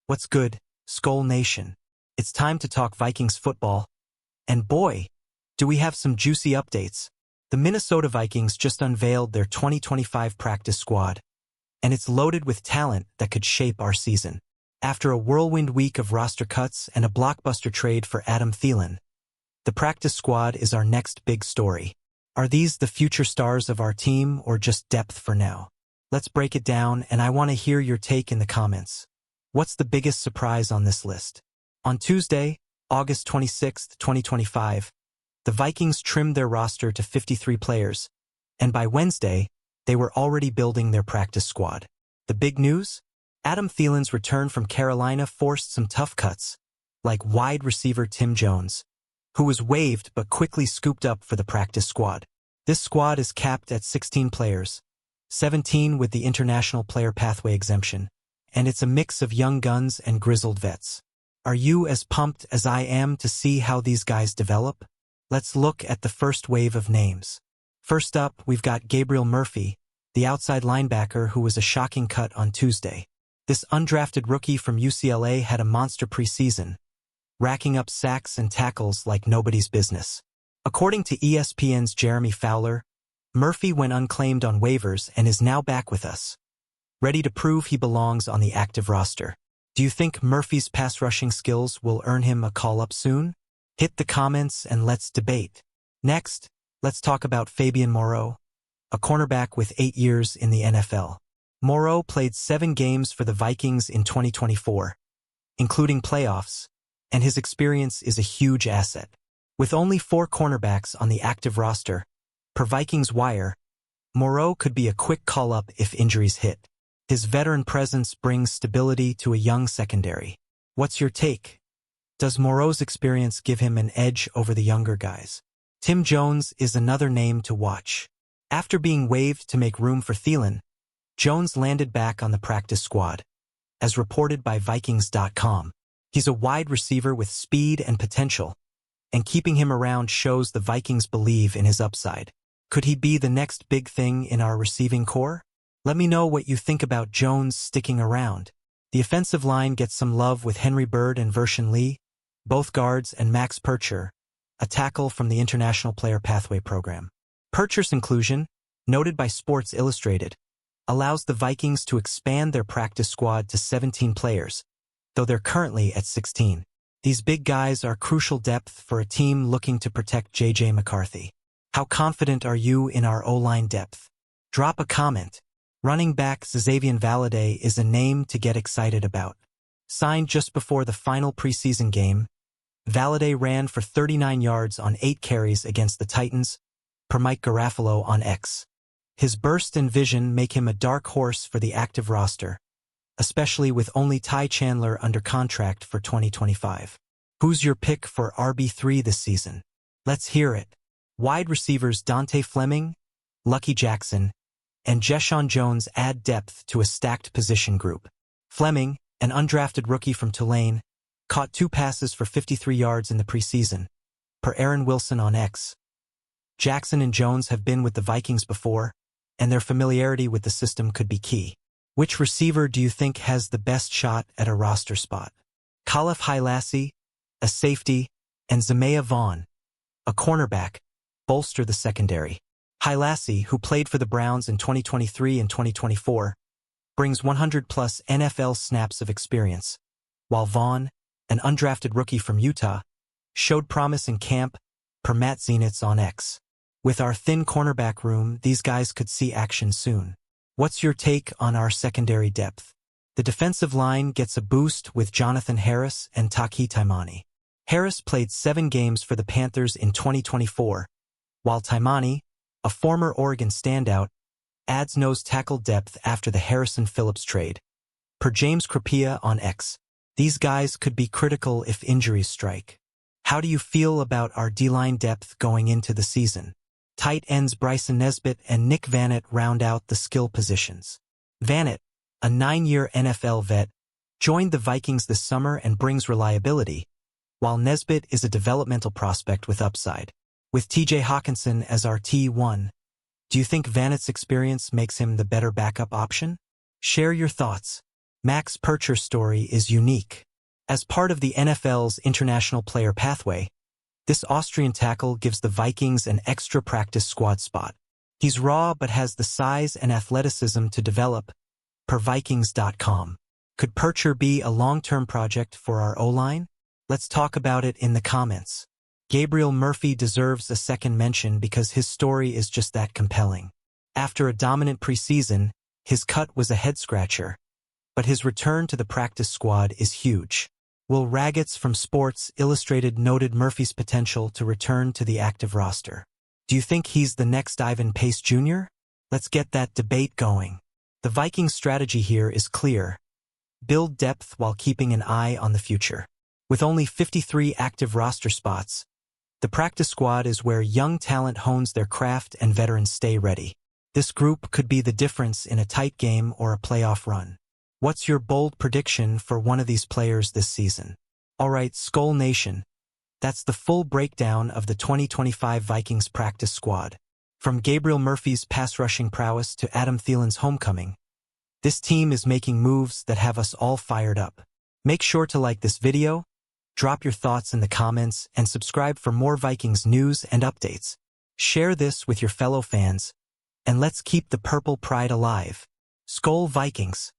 What's good, Skol Nation? It's time to talk Vikings football. And boy, do we have some juicy updates. The Minnesota Vikings just unveiled their 2025 practice squad, and it's loaded with talent that could shape our season. After a whirlwind week of roster cuts and a blockbuster trade for Adam Thielen, the practice squad is our next big story. Are these the future stars of our team or just depth for now? Let's break it down, and I want to hear your take in the comments. What's the biggest surprise on this list? On Tuesday, August 26, 2025, the Vikings trimmed their roster to 53 players, and by Wednesday, they were already building their practice squad. The big news? Adam Thielen's return from Carolina forced some tough cuts, like wide receiver Tim Jones, who was waived but quickly scooped up for the practice squad. This squad is capped at 16 players, 17 with the International Player Pathway exemption, and it's a mix of young guns and grizzled vets. Are you as pumped as I am to see how these guys develop? Let's look at the first wave of names. First up, we've got Gabriel Murphy, the outside linebacker who was a shocking cut on Tuesday. This undrafted rookie from UCLA had a monster preseason, racking up sacks and tackles like nobody's business. According to ESPN's Jeremy Fowler, Murphy went unclaimed on waivers and is now back with us, ready to prove he belongs on the active roster. Do you think Murphy's pass rushing skills will earn him a call-up soon? Hit the comments and let's debate. Next, let's talk about Fabian Moreau, a cornerback with 8 years in the NFL. Moreau played 7 games for the Vikings in 2024, including playoffs, and his experience is a huge asset. With only 4 cornerbacks on the active roster, per Vikings Wire, Moreau could be a quick call-up if injuries hit. His veteran presence brings stability to a young secondary. What's your take? Does Moreau's experience give him an edge over the younger guys? Tim Jones is another name to watch. After being waived to make room for Thielen, Jones landed back on the practice squad, as reported by Vikings.com. He's a wide receiver with speed and potential, and keeping him around shows the Vikings believe in his upside. Could he be the next big thing in our receiving core? Let me know what you think about Jones sticking around. The offensive line gets some love with Henry Bird and Vershawn Lee, both guards, and Max Percher, a tackle from the International Player Pathway program. Percher's inclusion, noted by Sports Illustrated, allows the Vikings to expand their practice squad to 17 players, though they're currently at 16. These big guys are crucial depth for a team looking to protect J.J. McCarthy. How confident are you in our O-line depth? Drop a comment. Running back Xavier Valladay is a name to get excited about. Signed just before the final preseason game, Valladay ran for 39 yards on 8 carries against the Titans, per Mike Garafolo on X. His burst and vision make him a dark horse for the active roster, especially with only Ty Chandler under contract for 2025. Who's your pick for RB3 this season? Let's hear it. Wide receivers Dante Fleming, Lucky Jackson, and Jeshaun Jones add depth to a stacked position group. Fleming, an undrafted rookie from Tulane, caught 2 passes for 53 yards in the preseason, per Aaron Wilson on X. Jackson and Jones have been with the Vikings before, and their familiarity with the system could be key. Which receiver do you think has the best shot at a roster spot? Khalif Hailassie, a safety, and Zamea Vaughn, a cornerback, bolster the secondary. Hailassie, who played for the Browns in 2023 and 2024, brings 100-plus NFL snaps of experience, while Vaughn, an undrafted rookie from Utah, showed promise in camp, per Matt Zenitz on X. With our thin cornerback room, these guys could see action soon. What's your take on our secondary depth? The defensive line gets a boost with Jonathan Harris and Taki Taimani. Harris played 7 games for the Panthers in 2024, while Taimani, a former Oregon standout, adds nose tackle depth after the Harrison Phillips trade. Per James Crapia on X, these guys could be critical if injuries strike. How do you feel about our D-line depth going into the season? Tight ends Bryson Nesbitt and Nick Vannett round out the skill positions. Vannett, a 9-year NFL vet, joined the Vikings this summer and brings reliability, while Nesbitt is a developmental prospect with upside. With TJ Hawkinson as our T1, do you think Vannett's experience makes him the better backup option? Share your thoughts. Max Pircher's story is unique. As part of the NFL's International Player Pathway, this Austrian tackle gives the Vikings an extra practice squad spot. He's raw but has the size and athleticism to develop, per Vikings.com. Could Pircher be a long-term project for our O-line? Let's talk about it in the comments. Gabriel Murphy deserves a second mention because his story is just that compelling. After a dominant preseason, his cut was a head-scratcher, but his return to the practice squad is huge. Will Ragatz from Sports Illustrated noted Murphy's potential to return to the active roster. Do you think he's the next Ivan Pace Jr.? Let's get that debate going. The Vikings' strategy here is clear. Build depth while keeping an eye on the future. With only 53 active roster spots, the practice squad is where young talent hones their craft and veterans stay ready. This group could be the difference in a tight game or a playoff run. What's your bold prediction for one of these players this season? Alright, Skol Nation. That's the full breakdown of the 2025 Vikings practice squad. From Gabriel Murphy's pass-rushing prowess to Adam Thielen's homecoming, this team is making moves that have us all fired up. Make sure to like this video, drop your thoughts in the comments, and subscribe for more Vikings news and updates. Share this with your fellow fans, and let's keep the purple pride alive. Skol Vikings!